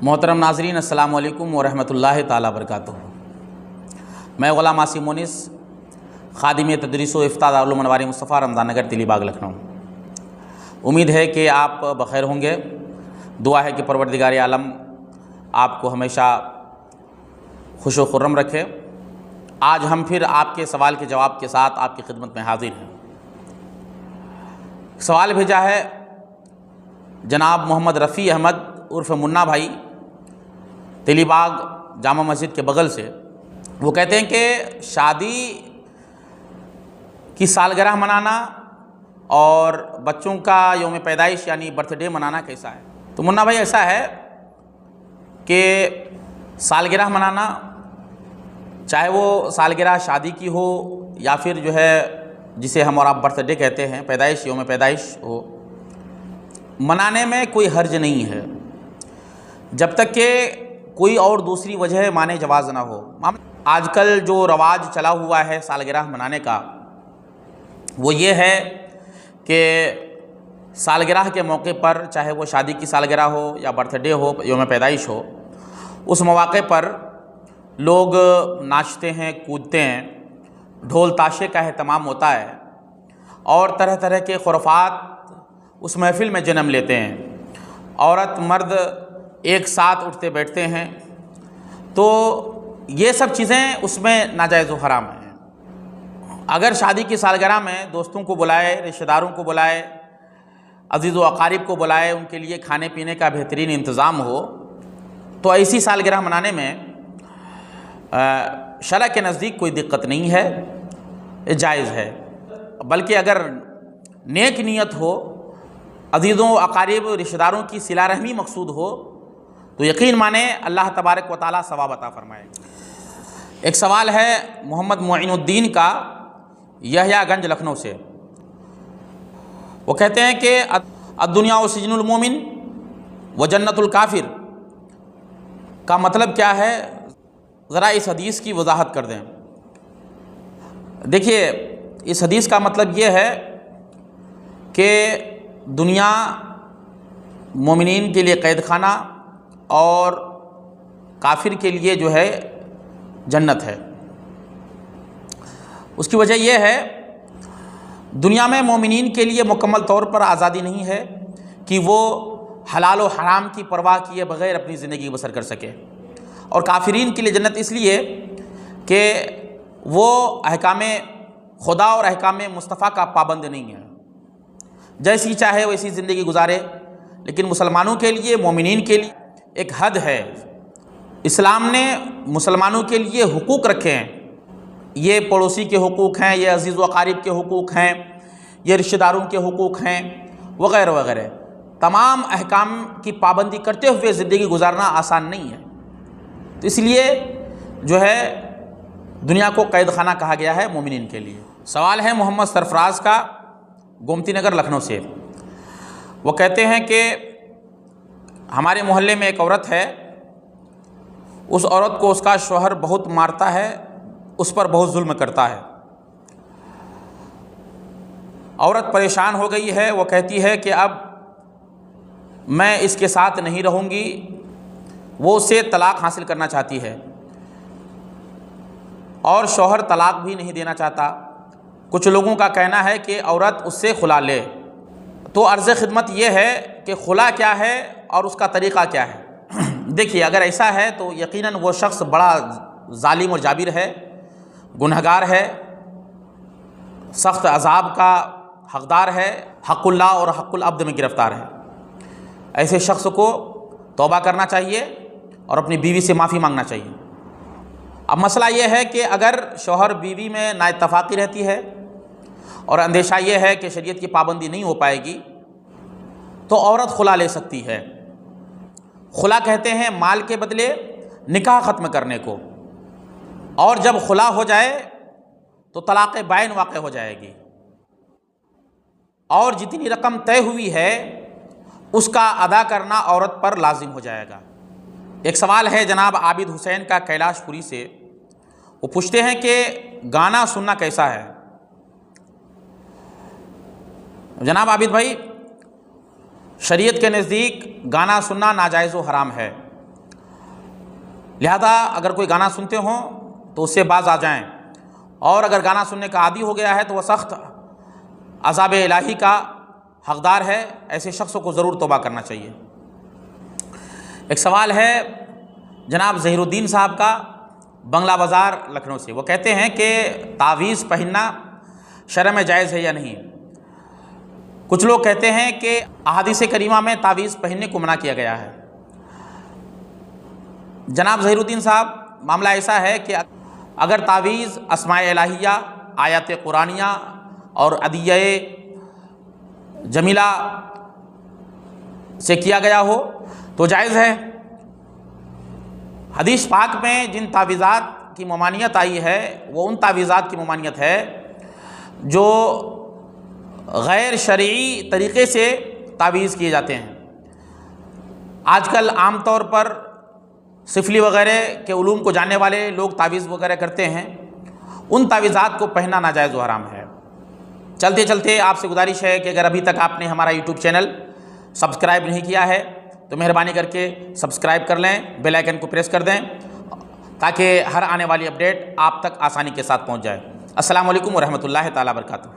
محترم ناظرین، السلام علیکم ورحمۃ تعالی وبرکاتہ۔ میں غلام عاصم مونس، خادم تدریس و افتاء دارالعلوم انوار مصطفیٰ، رمضان نگر، تیلی باغ، لکھنؤ۔ امید ہے کہ آپ بخیر ہوں گے۔ دعا ہے کہ پروردگار عالم آپ کو ہمیشہ خوش و خرم رکھے۔ آج ہم پھر آپ کے سوال کے جواب کے ساتھ آپ کی خدمت میں حاضر ہیں۔ سوال بھیجا ہے جناب محمد رفیع احمد عرف منا بھائی، تیلی باغ جامع مسجد کے بغل سے۔ وہ کہتے ہیں کہ شادی کی سالگرہ منانا اور بچوں کا یوم پیدائش یعنی برتھ ڈے منانا کیسا ہے؟ تو منا بھائی، ایسا ہے کہ سالگرہ منانا، چاہے وہ سالگرہ شادی کی ہو یا پھر جو ہے جسے ہم اور آپ برتھ ڈے کہتے ہیں، پیدائش، یوم پیدائش ہو، منانے میں کوئی حرج نہیں ہے جب تک کہ کوئی اور دوسری وجہ مانے جواز نہ ہو۔ آج کل جو رواج چلا ہوا ہے سالگرہ منانے کا، وہ یہ ہے کہ سالگرہ کے موقع پر، چاہے وہ شادی کی سالگرہ ہو یا برتھ ڈے ہو، یوم پیدائش ہو، اس مواقع پر لوگ ناچتے ہیں، کودتے ہیں، ڈھول تاشے کا اہتمام ہوتا ہے اور طرح طرح کے خرافات اس محفل میں جنم لیتے ہیں۔ عورت مرد ایک ساتھ اٹھتے بیٹھتے ہیں، تو یہ سب چیزیں اس میں ناجائز و حرام ہیں۔ اگر شادی کی سالگرہ میں دوستوں کو بلائے، رشتہ داروں کو بلائے، عزیز و اقارب کو بلائے، ان کے لیے کھانے پینے کا بہترین انتظام ہو، تو ایسی سالگرہ منانے میں شرع کے نزدیک کوئی دقت نہیں ہے، جائز ہے۔ بلکہ اگر نیک نیت ہو، عزیزوں و اقارب، رشتہ داروں کی صلہ رحمی مقصود ہو، تو یقین مانیں اللہ تبارک و تعالیٰ ثواب عطا فرمائے۔ ایک سوال ہے محمد معین الدین کا، یحییٰ گنج، لکھنؤ سے۔ وہ کہتے ہیں کہ الدنیا و سجن المومن و جنت الکافر کا مطلب کیا ہے؟ ذرا اس حدیث کی وضاحت کر دیں۔ دیکھیے، اس حدیث کا مطلب یہ ہے کہ دنیا مومنین کے لیے قید خانہ اور کافر کے لیے جو ہے جنت ہے۔ اس کی وجہ یہ ہے، دنیا میں مومنین کے لیے مکمل طور پر آزادی نہیں ہے کہ وہ حلال و حرام کی پرواہ کیے بغیر اپنی زندگی بسر کر سکے، اور کافرین کے لیے جنت اس لیے کہ وہ احکام خدا اور احکام مصطفیٰ کا پابند نہیں ہے، جیسی چاہے ویسی زندگی گزارے۔ لیکن مسلمانوں کے لیے، مومنین کے لیے ایک حد ہے۔ اسلام نے مسلمانوں کے لیے حقوق رکھے ہیں، یہ پڑوسی کے حقوق ہیں، یہ عزیز و اقارب کے حقوق ہیں، یہ رشتہ داروں کے حقوق ہیں، وغیرہ وغیرہ۔ تمام احکام کی پابندی کرتے ہوئے زندگی گزارنا آسان نہیں ہے، تو اس لیے جو ہے دنیا کو قید خانہ کہا گیا ہے مومنین کے لیے۔ سوال ہے محمد سرفراز کا، گومتی نگر، لکھنؤ سے۔ وہ کہتے ہیں کہ ہمارے محلے میں ایک عورت ہے، اس عورت کو اس کا شوہر بہت مارتا ہے، اس پر بہت ظلم کرتا ہے۔ عورت پریشان ہو گئی ہے، وہ کہتی ہے کہ اب میں اس کے ساتھ نہیں رہوں گی، وہ اسے طلاق حاصل کرنا چاہتی ہے اور شوہر طلاق بھی نہیں دینا چاہتا۔ کچھ لوگوں کا کہنا ہے کہ عورت اس سے خلا لے۔ تو عرض خدمت یہ ہے کہ خلا کیا ہے اور اس کا طریقہ کیا ہے؟ دیکھیے، اگر ایسا ہے تو یقیناً وہ شخص بڑا ظالم اور جابر ہے، گنہگار ہے، سخت عذاب کا حقدار ہے، حق اللہ اور حق العبد میں گرفتار ہے۔ ایسے شخص کو توبہ کرنا چاہیے اور اپنی بیوی سے معافی مانگنا چاہیے۔ اب مسئلہ یہ ہے کہ اگر شوہر بیوی میں نا اتفاقی رہتی ہے اور اندیشہ یہ ہے کہ شریعت کی پابندی نہیں ہو پائے گی، تو عورت خلا لے سکتی ہے۔ خلا کہتے ہیں مال کے بدلے نکاح ختم کرنے کو، اور جب خلا ہو جائے تو طلاق بائن واقع ہو جائے گی، اور جتنی رقم طے ہوئی ہے اس کا ادا کرنا عورت پر لازم ہو جائے گا۔ ایک سوال ہے جناب عابد حسین کا، کیلاش پوری سے۔ وہ پوچھتے ہیں کہ گانا سننا کیسا ہے؟ جناب عابد بھائی، شریعت کے نزدیک گانا سننا ناجائز و حرام ہے، لہذا اگر کوئی گانا سنتے ہوں تو اس سے باز آ جائیں، اور اگر گانا سننے کا عادی ہو گیا ہے تو وہ سخت عذاب الہی کا حقدار ہے، ایسے شخصوں کو ضرور توبہ کرنا چاہیے۔ ایک سوال ہے جناب ظہیر الدین صاحب کا، بنگلہ بازار لکھنؤ سے۔ وہ کہتے ہیں کہ تعویذ پہننا شرع میں جائز ہے یا نہیں؟ کچھ لوگ کہتے ہیں کہ احادیث کریمہ میں تعویذ پہننے کو منع کیا گیا ہے۔ جناب ظہیر الدین صاحب، معاملہ ایسا ہے کہ اگر تعویذ اسماء الہیہ، آیات قرآنیہ اور ادعیہ جمیلہ سے کیا گیا ہو تو جائز ہے۔ حدیث پاک میں جن تعویذات کی ممانعت آئی ہے وہ ان تعویذات کی ممانعت ہے جو غیر شرعی طریقے سے تعویذ کیے جاتے ہیں۔ آج کل عام طور پر سفلی وغیرہ کے علوم کو جاننے والے لوگ تعویذ وغیرہ کرتے ہیں، ان تعویذات کو پہننا ناجائز و حرام ہے۔ چلتے چلتے آپ سے گزارش ہے کہ اگر ابھی تک آپ نے ہمارا یوٹیوب چینل سبسکرائب نہیں کیا ہے تو مہربانی کر کے سبسکرائب کر لیں، بیل آئیکن کو پریس کر دیں تاکہ ہر آنے والی اپڈیٹ آپ تک آسانی کے ساتھ پہنچ جائے۔ السلام علیکم ورحمۃ اللہ تعالیٰ وبرکاتہ۔